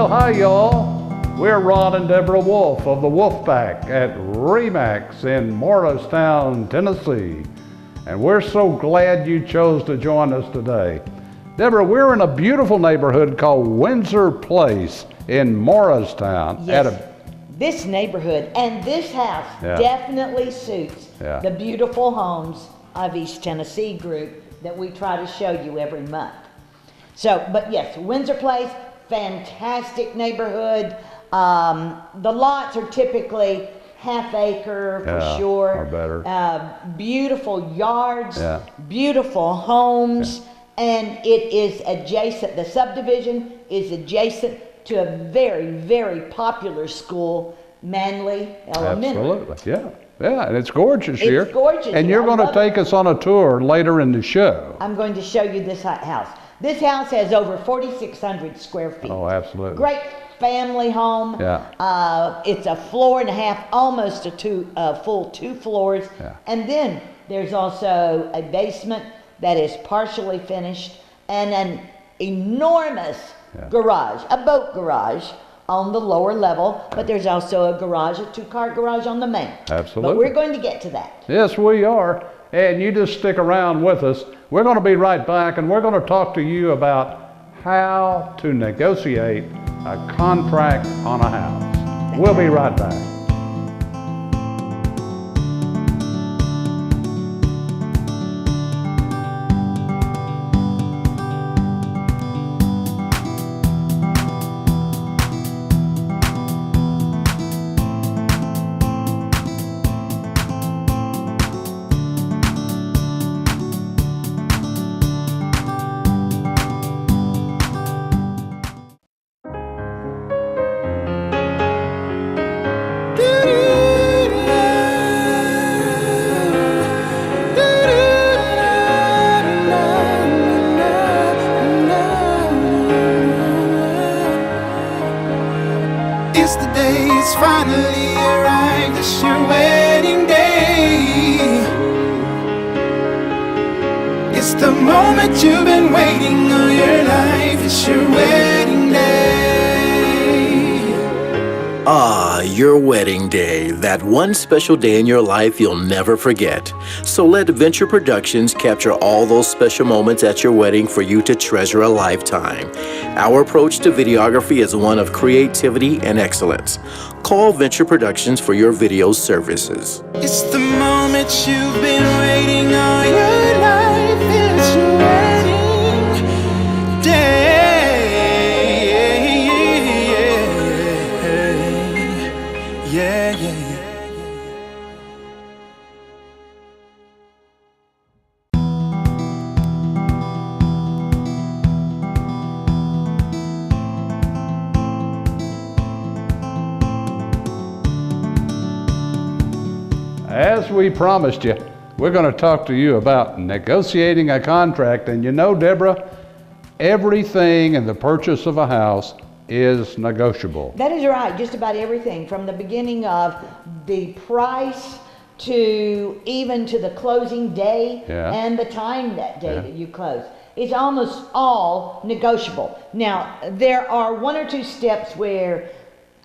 Well, hi y'all. We're Ron and Deborah Wolf of the Wolfpack at Remax in Morristown, Tennessee. And we're so glad you chose to join us today. Deborah, we're in a beautiful neighborhood called Windsor Place in Morristown. Yes, this neighborhood and this house definitely suits the beautiful homes of East Tennessee group that we try to show you every month. So, but yes, Windsor Place, fantastic neighborhood. The lots are typically half acre for sure. Or better. Beautiful yards, beautiful homes, and it is adjacent, the subdivision is adjacent to a very, very popular school, Manley Elementary. Absolutely, yeah, and it's gorgeous here. It's gorgeous. And you're going to take us on a tour later in the show. I'm going to show you this house. This house has over 4,600 square feet. Oh, absolutely. Great family home. Yeah. It's a floor and a half, almost a full 2 floors. Yeah. And then there's also a basement that is partially finished and an enormous garage, a boat garage on the lower level, but there's also a garage, a 2-car garage on the main. Absolutely. But we're going to get to that. Yes, we are. And you just stick around with us. We're going to be right back, and we're going to talk to you about how to negotiate a contract on a house. We'll be right back. It's finally arrived, it's your wedding day. It's the moment you've been waiting all your life, it's your wedding day. Ah, your wedding day, that one special day in your life you'll never forget. So let Venture Productions capture all those special moments at your wedding for you to treasure a lifetime. Our approach to videography is one of creativity and excellence. Call Venture Productions for your video services. It's the moment you've been waiting all your life, it's your wedding day. Yeah. As we promised you, we're going to talk to you about negotiating a contract. And you know, Deborah, everything in the purchase of a house is negotiable. That is right, just about everything from the beginning of the price to even to the closing day and the time that day that you close. It's almost all negotiable. Now, there are 1 or 2 steps where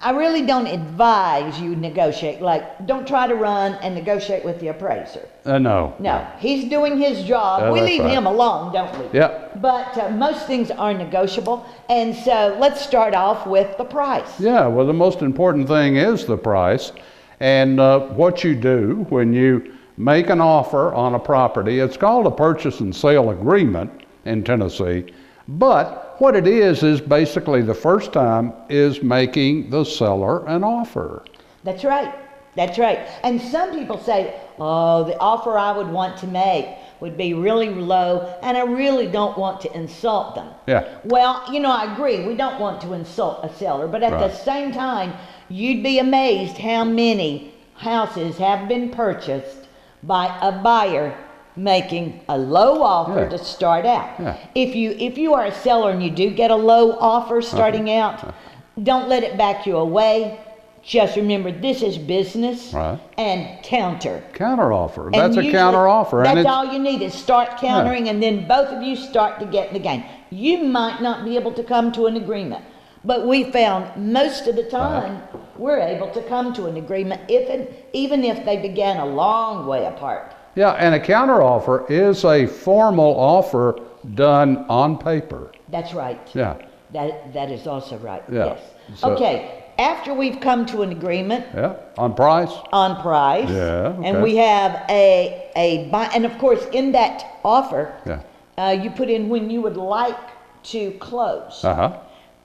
I really don't advise you negotiate. Like, don't try to run and negotiate with the appraiser. No. No, he's doing his job. We leave him alone, don't we? Yeah. But most things are negotiable. And so let's start off with the price. Yeah, well, the most important thing is the price. And what you do when you make an offer on a property, it's called a purchase and sale agreement in Tennessee. But what it is basically the first time is making the seller an offer. That's right. That's right. And some people say, oh, the offer I would want to make would be really low, and I really don't want to insult them. Yeah. Well, you know, I agree. We don't want to insult a seller, but at the same time, you'd be amazed how many houses have been purchased by a buyer making a low offer to start out. If you are a seller and you do get a low offer starting out, don't let it back you away. Just remember, this is business and counter. Counter offer. That's a counter offer. That's all you need is start countering, and then both of you start to get in the game. You might not be able to come to an agreement, But we found most of the time, we're able to come to an agreement even if they began a long way apart. Yeah, and a counteroffer is a formal offer done on paper. That's right. Yeah. That is also right, Yeah. yes. So- Okay, after we've come to an agreement Yeah, on price? on price. Yeah, And okay. we have a buy, and of course, in that offer, Yeah. you put in when you would like to close. Uh-huh.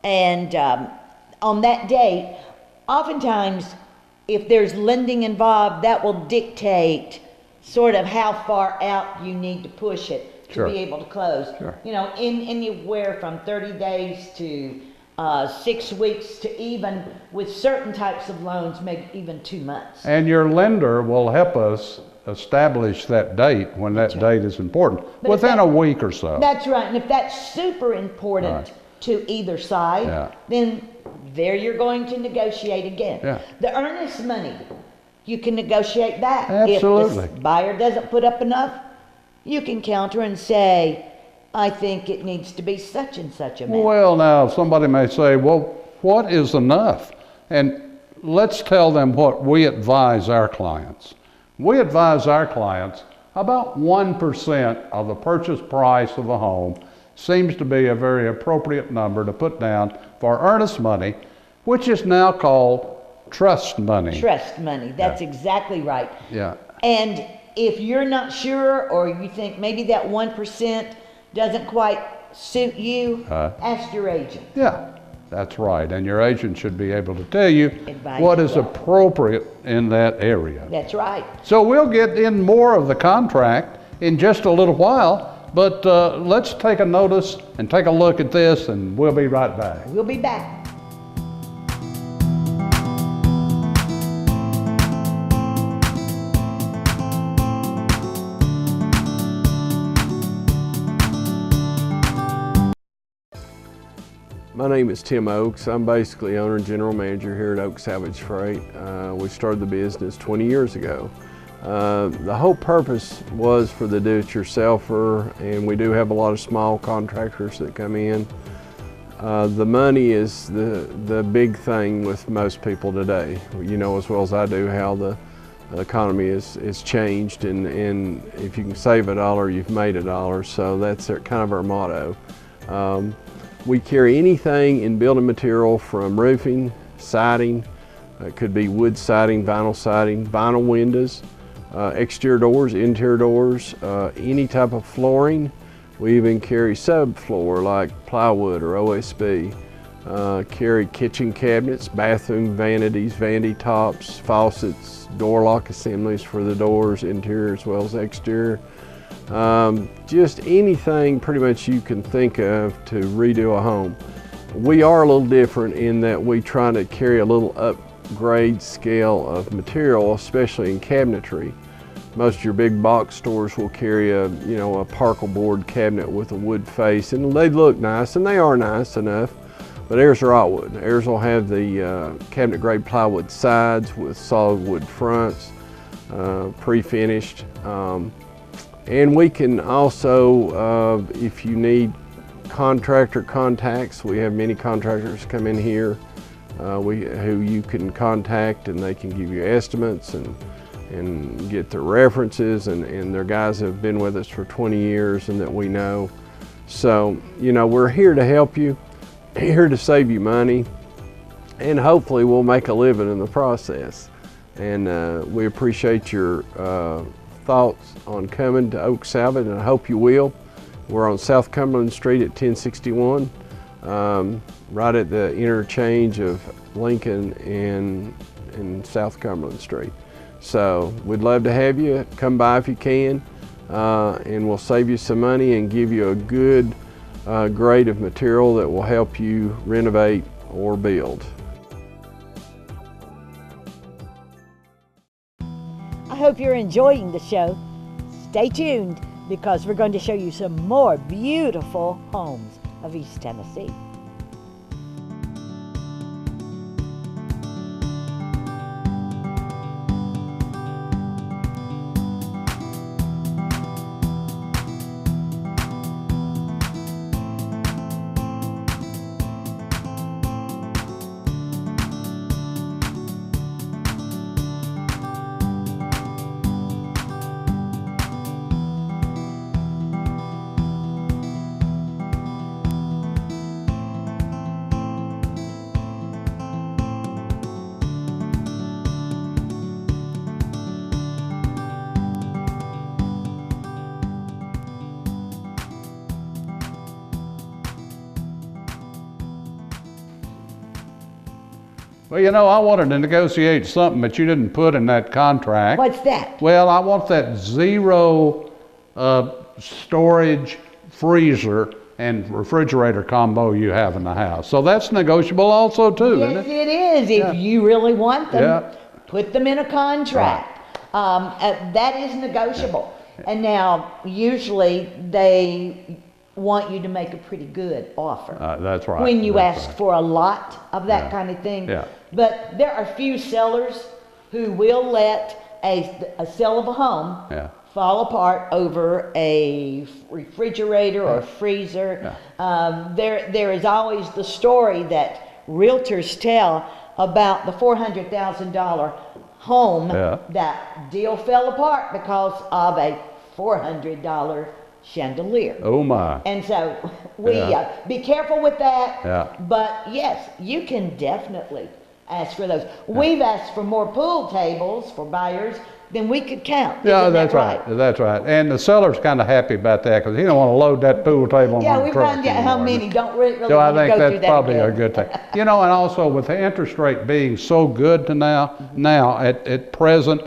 And on that date, oftentimes, if there's lending involved, that will dictate sort of how far out you need to push it to Sure. be able to close. Sure. You know, in anywhere from 30 days to 6 weeks to even, with certain types of loans, maybe even 2 months. And your lender will help us establish that date when that That's date is important, But if within that- a week or so. That's right, and if that's super important Right. to either side, Yeah. then there you're going to negotiate again. Yeah. The earnest money, you can negotiate that. Absolutely. If the buyer doesn't put up enough, you can counter and say, I think it needs to be such and such amount. Well, now, somebody may say, well, what is enough? And let's tell them what we advise our clients. We advise our clients about 1% of the purchase price of a home seems to be a very appropriate number to put down for earnest money, which is now called trust money. Trust money, that's exactly right. Yeah. And if you're not sure, or you think maybe that 1% doesn't quite suit you, ask your agent. Yeah, that's right. And your agent should be able to tell you Advise what you is well. appropriate in that area. That's right. So we'll get in more of the contract in just a little while, but let's take a notice and take a look at this, and we'll be right back. We'll be back. My name is Tim Oakes. I'm basically owner and general manager here at Oak Salvage Freight. We started the business 20 years ago. The whole purpose was for the do-it-yourselfer, and we do have a lot of small contractors that come in. The money is the big thing with most people today. You know as well as I do how the economy is changed, and if you can save $1, you've made $1. So that's kind of our motto. We carry anything in building material from roofing, siding, it could be wood siding, vinyl windows, exterior doors, interior doors, any type of flooring. We even carry subfloor like plywood or OSB. Carry kitchen cabinets, bathroom vanities, vanity tops, faucets, door lock assemblies for the doors, interior as well as exterior. Just anything pretty much you can think of to redo a home. We are a little different in that we try to carry a little upgrade scale of material, especially in cabinetry. Most of your big box stores will carry a particle board cabinet with a wood face, and they look nice, and they are nice enough, but ours are all wood. Ours will have the cabinet grade plywood sides with solid wood fronts, pre-finished. And we can also, if you need contractor contacts, we have many contractors come in here who you can contact, and they can give you estimates and get their references, and their guys have been with us for 20 years and that we know. So, we're here to help you, here to save you money, and hopefully we'll make a living in the process. And we appreciate your thoughts on coming to Oak Salvage, and I hope you will. We're on South Cumberland Street at 1061, right at the interchange of Lincoln and South Cumberland Street. So we'd love to have you come by if you can, and we'll save you some money and give you a good grade of material that will help you renovate or build. I hope you're enjoying the show. Stay tuned because we're going to show you some more beautiful homes of East Tennessee. Well, you know, I wanted to negotiate something that you didn't put in that contract. What's that? Well, I want that zero storage freezer and refrigerator combo you have in the house. So that's negotiable also too, Yes, isn't it? it is. If you really want them, Yeah. put them in a contract. That is negotiable. And now, usually, they want you to make a pretty good offer. That's right. When you That's ask right. for a lot of that Yeah. kind of thing. Yeah. But there are few sellers who will let a sale of a home Yeah. fall apart over a refrigerator or freezer. There is always the story that realtors tell about the $400,000 home that deal fell apart because of a $400 chandelier. Oh my. And so we be careful with that. Yeah. But yes, you can definitely ask for those. We've asked for more pool tables for buyers than we could count. Yeah, Isn't that's that right. That's right. And the seller's kind of happy about that because he don't want to load that pool table Yeah, on we the truck found out how anymore. many don't really So I want to think go through that's that probably a again. good thing. You know, and also with the interest rate being so good to now at present,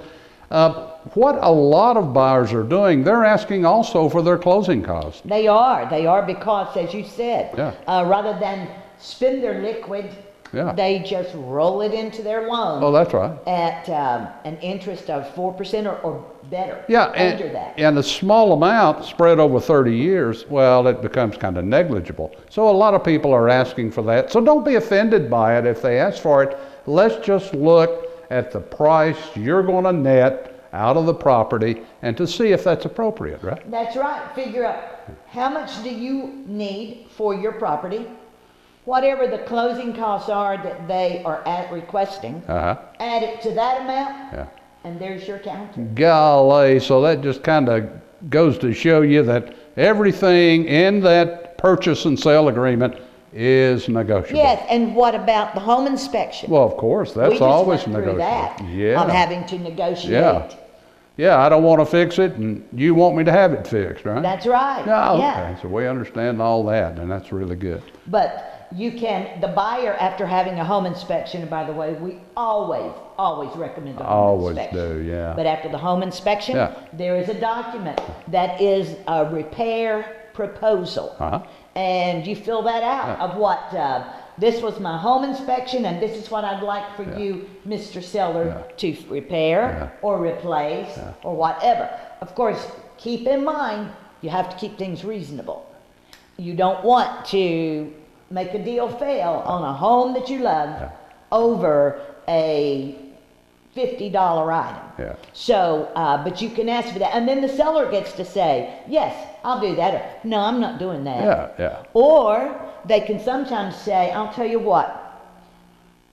what a lot of buyers are doing, they're asking also for their closing costs. They are because, as you said, Yeah. rather than spend their liquid, Yeah. they just roll it into their loan Oh, that's right. at an interest of 4% or better. Yeah, under that. and a small amount spread over 30 years, well, it becomes kind of negligible. So a lot of people are asking for that. So don't be offended by it if they ask for it. Let's just look at the price you're going to net out of the property and to see if that's appropriate, right? That's right. Figure out how much do you need for your property, whatever the closing costs are that they are requesting, add it to that amount, and there's your counter. Golly, so that just kind of goes to show you that everything in that purchase and sale agreement is negotiable. Yes, and what about the home inspection? Well, of course, we that's just always went through negotiable. that. Yeah. I'm having to negotiate. Yeah. Yeah, I don't want to fix it, and you want me to have it fixed, right? That's right. Yeah, okay. Yeah. So we understand all that, and that's really good. But you can, the buyer, after having a home inspection, and by the way, we always recommend a home Always inspection. do, yeah. But after the home inspection, Yeah. there is a document that is a repair proposal. And you fill that out of what, this was my home inspection and this is what I'd like for you, Mr. Seller, to repair or replace or whatever. Of course, keep in mind, you have to keep things reasonable. You don't want to make a deal fail on a home that you love over a $50 item. Yeah. So, but you can ask for that. And then the seller gets to say, yes, I'll do that. Or, no, I'm not doing that. Yeah. Or they can sometimes say, I'll tell you what,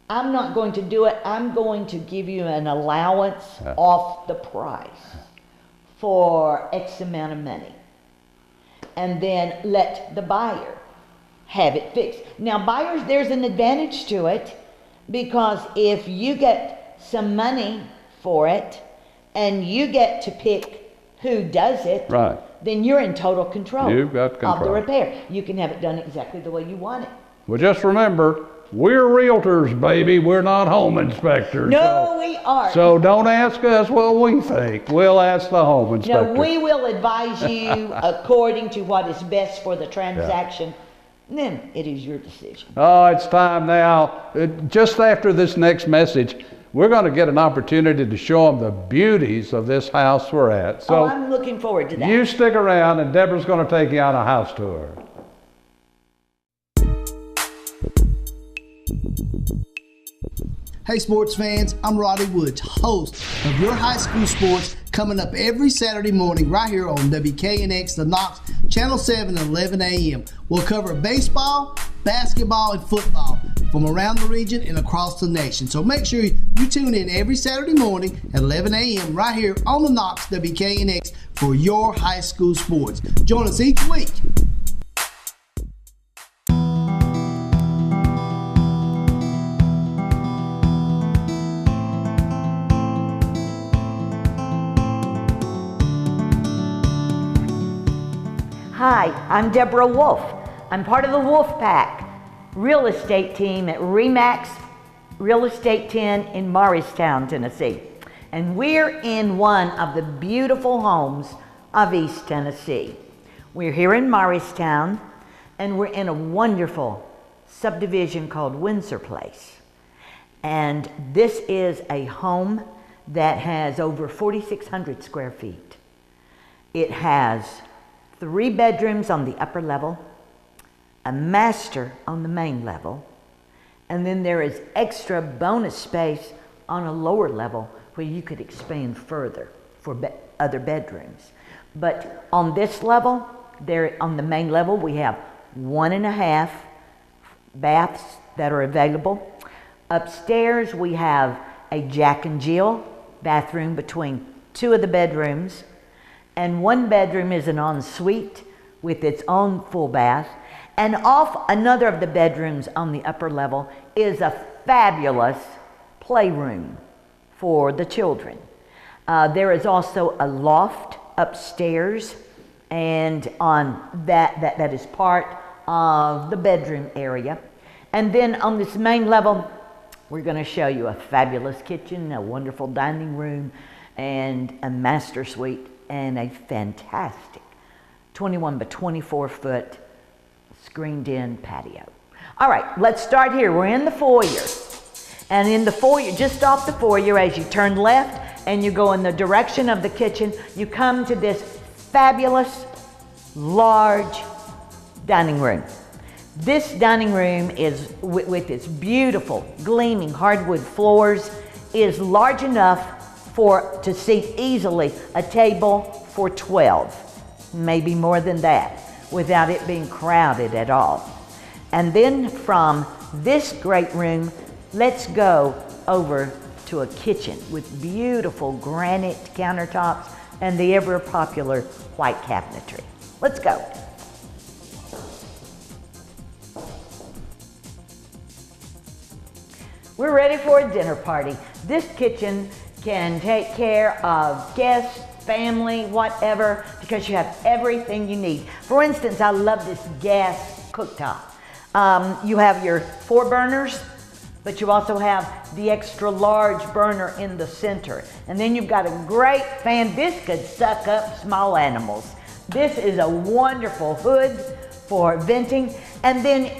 I'm not going to do it. I'm going to give you an allowance off the price for X amount of money. And then let the buyer have it fixed. Now, buyers, there's an advantage to it because if you get some money for it and you get to pick who does it, Right. then you're in total control, You've got of the control. repair. You can have it done exactly the way you want it. Well, just remember, we're realtors, baby. We're not home inspectors. No, we aren't. So don't ask us what we think. We'll ask the home inspector. No, we will advise you according to what is best for the transaction. And then it is your decision. Oh, it's time now. Just after this next message, we're going to get an opportunity to show them the beauties of this house we're at. So I'm looking forward to that. you stick around, and Deborah's going to take you on a house tour. Hey sports fans, I'm Roddy Woods, host of Your High School Sports, coming up every Saturday morning right here on WKNX, The Knox, Channel 7 at 11 a.m. We'll cover baseball, basketball, and football from around the region and across the nation. So make sure you tune in every Saturday morning at 11 a.m. right here on The Knox, WKNX for Your High School Sports. Join us each week. Hi, I'm Deborah Wolf. I'm part of the Wolf Pack real estate team at RE/MAX Real Estate 10 in Morristown, Tennessee. And we're in one of the beautiful homes of East Tennessee. We're here in Morristown, and we're in a wonderful subdivision called Windsor Place. And this is a home that has over 4,600 square feet. It has 3 bedrooms on the upper level, a master on the main level, and then there is extra bonus space on a lower level where you could expand further for other bedrooms. But on this level, there on the main level, we have 1.5 baths that are available. Upstairs, we have a Jack and Jill bathroom between 2 of the bedrooms, and 1 bedroom is an ensuite with its own full bath. And off another of the bedrooms on the upper level is a fabulous playroom for the children. There is also a loft upstairs, and on that is part of the bedroom area. And then on this main level, we're going to show you a fabulous kitchen, a wonderful dining room, and a master suite, and a fantastic 21 by 24 foot screened in patio. All right, let's start here. We're in the foyer. And in the foyer, just off the foyer, as you turn left and you go in the direction of the kitchen, you come to this fabulous, large dining room. This dining room is, with its beautiful, gleaming hardwood floors, is large enough to seat easily a table for 12, maybe more than that, without it being crowded at all. And then from this great room, let's go over to a kitchen with beautiful granite countertops and the ever popular white cabinetry. Let's go. We're ready for a dinner party. This kitchen can take care of guests, family, whatever, because you have everything you need. For instance, I love this gas cooktop. You have your 4 burners, but you also have the extra large burner in the center. And then you've got a great fan. This could suck up small animals. This is a wonderful hood for venting. And then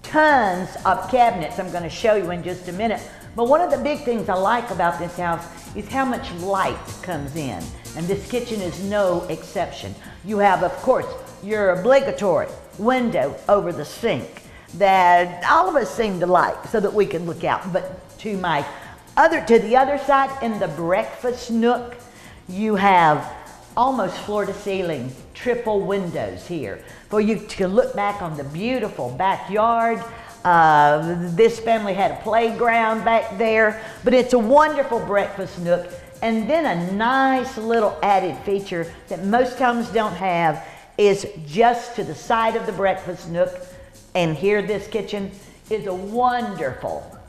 tons of cabinets I'm going to show you in just a minute. But one of the big things I like about this house is how much light comes in. And this kitchen is no exception. You have, of course, your obligatory window over the sink that all of us seem to like so that we can look out. But to the other side, in the breakfast nook, you have almost floor to ceiling triple windows here for you to look back on the beautiful backyard. This family had a playground back there, but it's a wonderful breakfast nook. And then a nice little added feature that most homes don't have is just to the side of the breakfast nook, and here this kitchen is a wonderful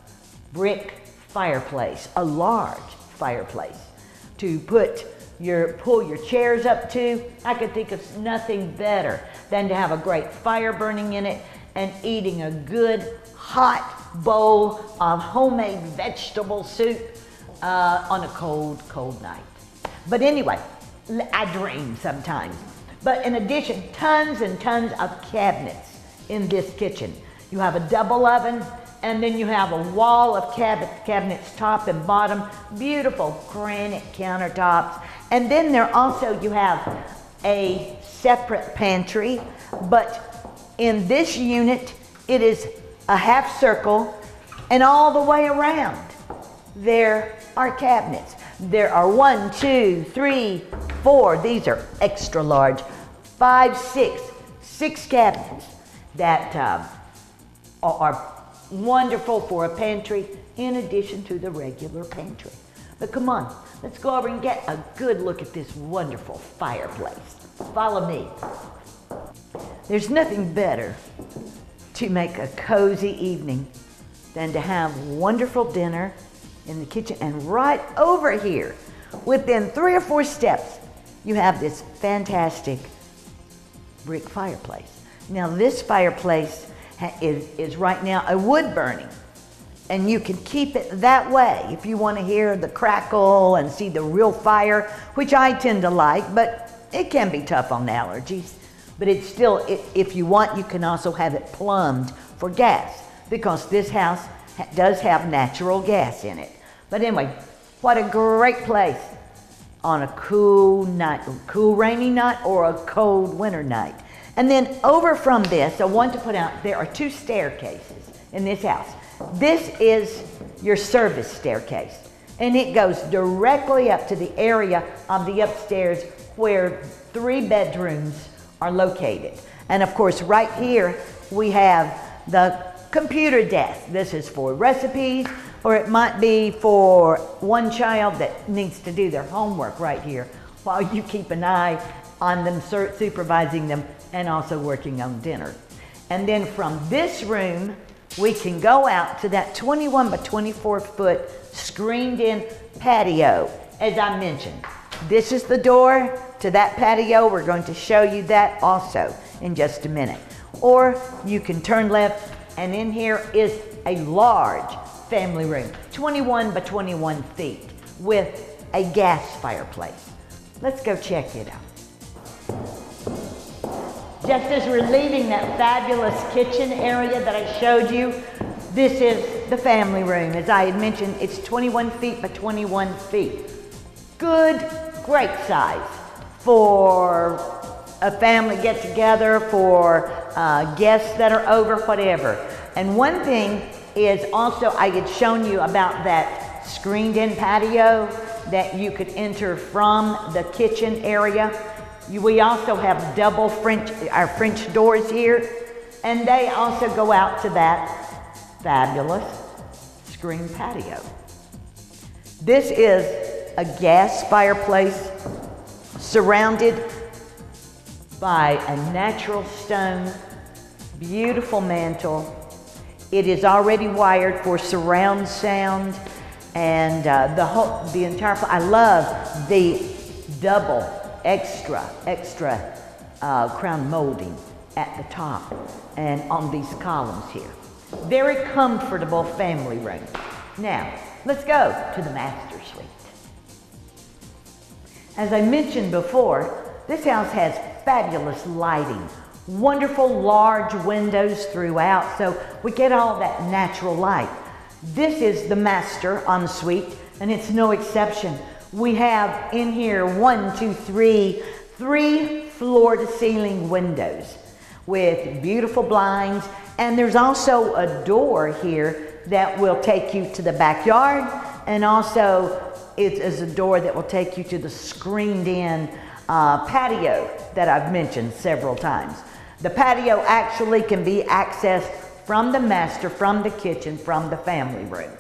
brick fireplace, a large fireplace to pull your chairs up to. I could think of nothing better than to have a great fire burning in it and eating a good hot bowl of homemade vegetable soup on a cold, cold night. But anyway, I dream sometimes. But in addition, tons and tons of cabinets in this kitchen. You have a double oven, and then you have a wall of cabinets top and bottom, beautiful granite countertops. And then you have a separate pantry, but in this unit, it is a half circle, and all the way around, there are cabinets. There are 1, 2, 3, 4, these are extra large, 5, 6 cabinets that are wonderful for a pantry in addition to the regular pantry. But come on, let's go over and get a good look at this wonderful fireplace. Follow me. There's nothing better to make a cozy evening than to have wonderful dinner in the kitchen. And right over here, within 3 or 4 steps, you have this fantastic brick fireplace. Now this fireplace is right now a wood burning. And you can keep it that way if you want to hear the crackle and see the real fire, which I tend to like, but it can be tough on allergies. But it's still, if you want, you can also have it plumbed for gas, because this house does have natural gas in it. But anyway, what a great place on a cool night, cool rainy night, or a cold winter night. And then over from this, I want to put out, there are 2 staircases in this house. This is your service staircase, and it goes directly up to the area of the upstairs where 3 bedrooms are located. And of course, right here we have the computer desk. This is for recipes, or it might be for one child that needs to do their homework right here while you keep an eye on them, supervising them, and also working on dinner. And then from this room, we can go out to that 21 by 24 foot screened in patio. As I mentioned, this is the door to that patio. We're going to show you that also in just a minute. Or you can turn left, and in here is a large family room, 21 by 21 feet, with a gas fireplace. Let's go check it out. Just as we're leaving that fabulous kitchen area that I showed you, this is the family room. As I had mentioned, it's 21 feet by 21 feet. Good, great size for a family get together, for guests that are over, whatever. And one thing is also, I had shown you about that screened in patio that you could enter from the kitchen area. We also have double our French doors here, and they also go out to that fabulous screened patio. This is a gas fireplace surrounded by a natural stone, beautiful mantle. It is already wired for surround sound, and the entire, I love the double extra crown molding at the top and on these columns here. Very comfortable family room. Now, let's go to the master suite. As I mentioned before, this house has fabulous lighting, wonderful large windows throughout, so we get all that natural light. This is the master ensuite, and it's no exception. We have in here 3 floor-to-ceiling windows with beautiful blinds, and there's also a door here that will take you to the backyard, and also it is a door that will take you to the screened-in patio that I've mentioned several times. The patio actually can be accessed from the master, from the kitchen, from the family room.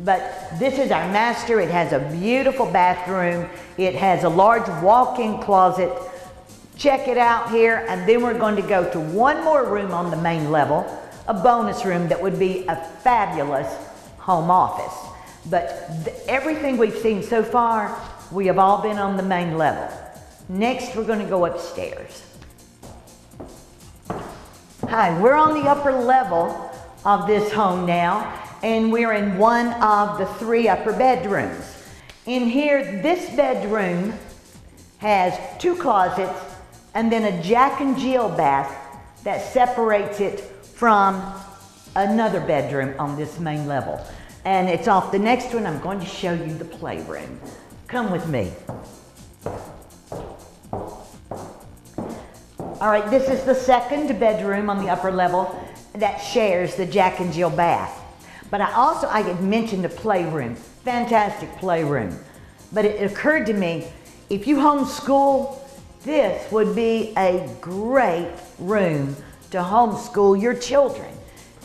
But this is our master. It has a beautiful bathroom. It has a large walk-in closet. Check it out here, and then we're going to go to one more room on the main level, a bonus room that would be a fabulous home office. But everything we've seen so far, we have all been on the main level. Next, we're going to go upstairs. Hi, we're on the upper level of this home now, and we're in one of the 3 upper bedrooms. In here, this bedroom has 2 closets and then a Jack and Jill bath that separates it from another bedroom on this main level. And it's off the next one. I'm going to show you the playroom. Come with me. All right, this is the 2nd bedroom on the upper level that shares the Jack and Jill bath. But I had mentioned a playroom, fantastic playroom. But it occurred to me, if you homeschool, this would be a great room to homeschool your children.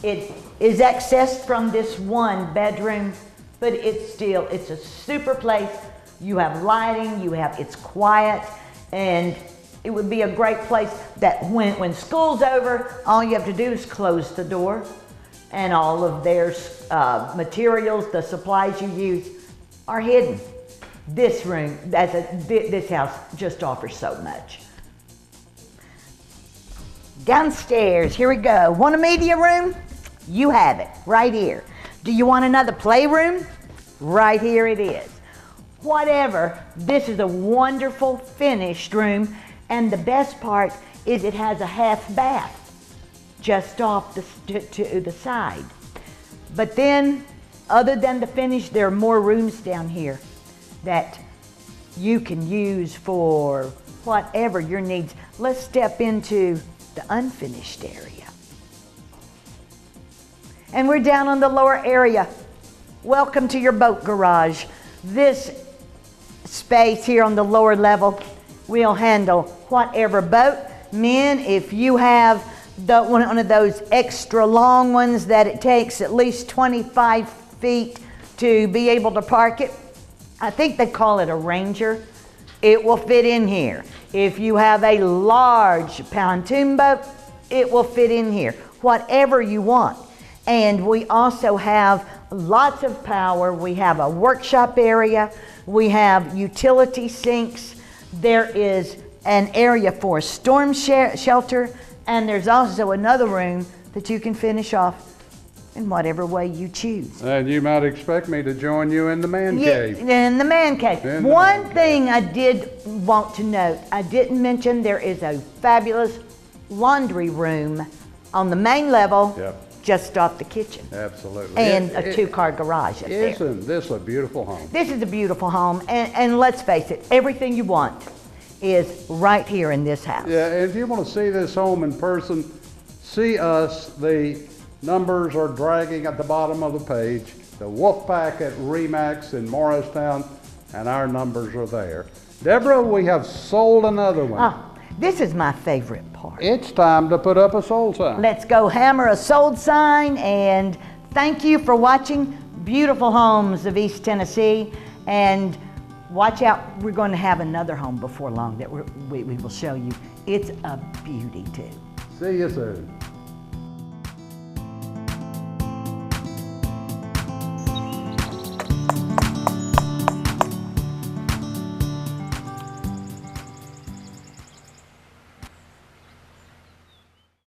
It is accessed from this 1 bedroom, but it's a super place. You have lighting, it's quiet, and it would be a great place that when school's over, all you have to do is close the door, and all of their materials, the supplies you use, are hidden. This room, this house just offers so much. Downstairs, here we go. Want a media room? You have it right here. Do you want another playroom? Right here it is. Whatever, this is a wonderful finished room, and the best part is it has a half bath just off to the side. But then, other than the finish, there are more rooms down here that you can use for whatever your needs. Let's step into the unfinished area. And we're down on the lower area. Welcome to your boat garage. This space here on the lower level will handle whatever boat. Men, if you have one of those extra long ones that it takes at least 25 feet to be able to park it, I think they call it a Ranger, it will fit in here. If you have a large pontoon boat, it will fit in here. Whatever you want. And we also have lots of power. We have a workshop area. We have utility sinks. There is an area for a storm shelter. And there's also another room that you can finish off in whatever way you choose. And you might expect me to join you in the man cave. In the man cave. One thing I did want to note, I didn't mention there is a fabulous laundry room on the main level. Yep. Just off the kitchen. Absolutely. And a two-car garage up there. Isn't this a beautiful home? This is a beautiful home, and let's face it, everything you want is right here in this house. Yeah, and if you want to see this home in person, see us. The numbers are dragging at the bottom of the page. The Wolfpack at Remax in Morristown, and our numbers are there. Deborah, we have sold another one. Ah, this is my favorite part. It's time to put up a sold sign. Let's go hammer a sold sign, and thank you for watching Beautiful Homes of East Tennessee. And watch out, we're going to have another home before long that we will show you. It's a beauty too. See you soon.